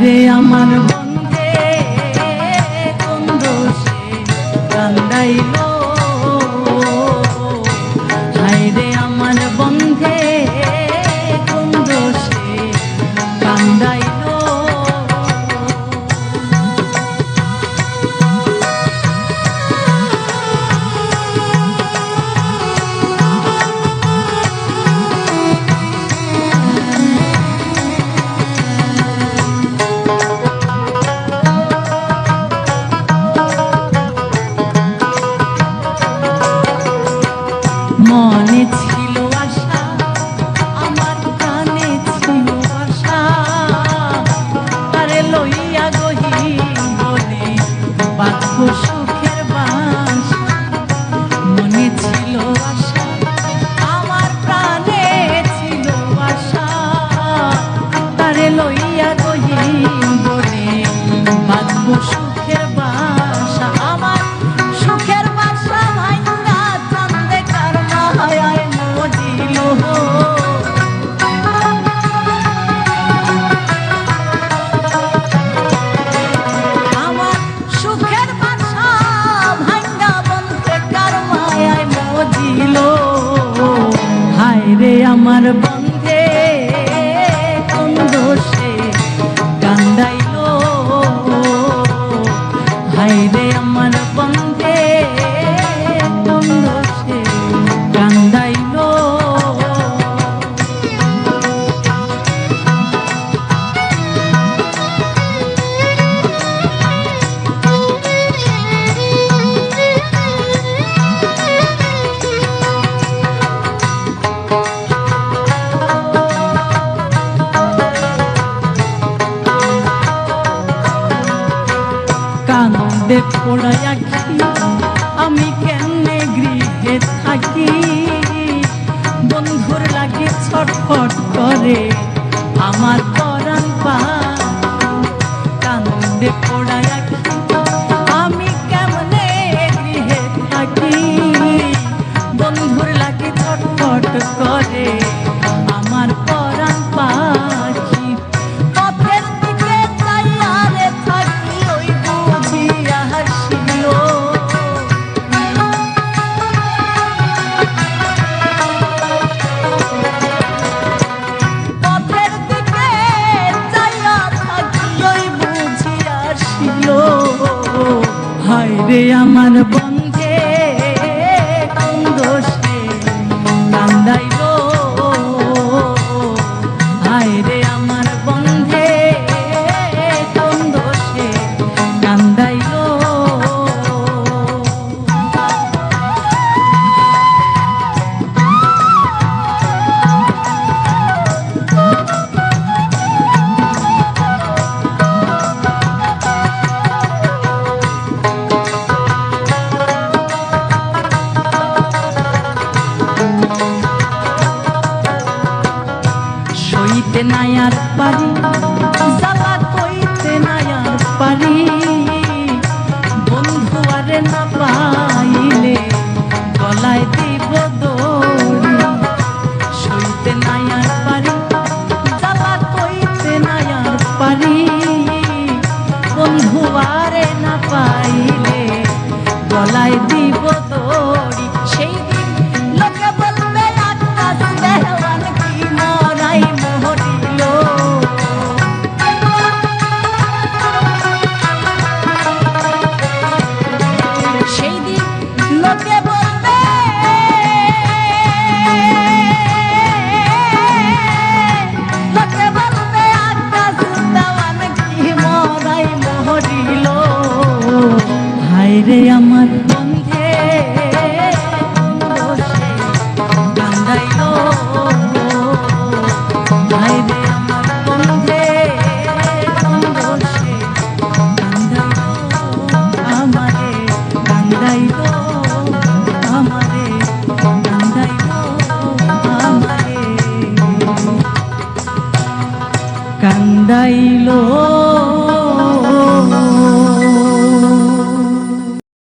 রে আমার বন্ধে কোন দোষে কান্দাইলো, হায় রে আমার বন্ধে কোন দোষে কান্দাইলো। মনে ছিল আশা, আমার প্রাণে ছিল আশা, তারে লইয়া গহি বলে বাঁধব সুখের বাসা। মনে ছিল আশা, আমার প্রাণে ছিল আশা, তারে লইয়া গহি বলে বাঁধব সুখের বাসা। আমার সুখের বাসা ভাঙা চান্দে কার মায়ায় মজিল। আমার সুখের বাসা ভাঙা বন্ধে কার মায়ায় মজিল। হায় রে আমার বন্ধে কোন দোষে কান্দাইলো, হায় রে আমার বন্ধে কোন দোষে কান্দাইলো। কান্দে পোড়ায় আঁখি আমি কেমনে গৃহে থাকি, বন্ধুর লাগে ছটফট করে আমার পরাণ পাখি। কান্দে পোড়ায় আঁখি আমি কেমনে গৃহে থাকি, বন্ধুর লাগে ছটফট করে আমার পরাণ পাখি। পথের দিকে চাইয়া রে থাকি ওই বুঝিয়া হাসিল। পথের দিকে চাইয়া থাকি ওই বুঝিয়া হাসিল। হায় রে আমার বন্ধে কোন দোষে কান্দাইলো, হায় রে আমার বন্ধে কোন দোষে কান্দাইলো। সইতে নাই আর পারি জ্বালা কইতে নাই আর পারি, বন্ধু আরে না পাইলে গলায় দিব দড়ি। সইতে নাই আর পারি জ্বালা কইতে নাই আর পারি, বন্ধু আরে না পাইলে গলায় দিব দড়ি। সেই দিন লোকে বলবে আকাশ দেওয়ান কি মরাই মরিল। সেই দিন লোকে বলবে আকাশ দেওয়ান কি মরাই মরিল। হায় রে আমার বন্ধে কোন দোষে কান্দাইলো, হায় রে আমার বন্ধে কোন দোষে কান্দাইলো। কান্দাইলো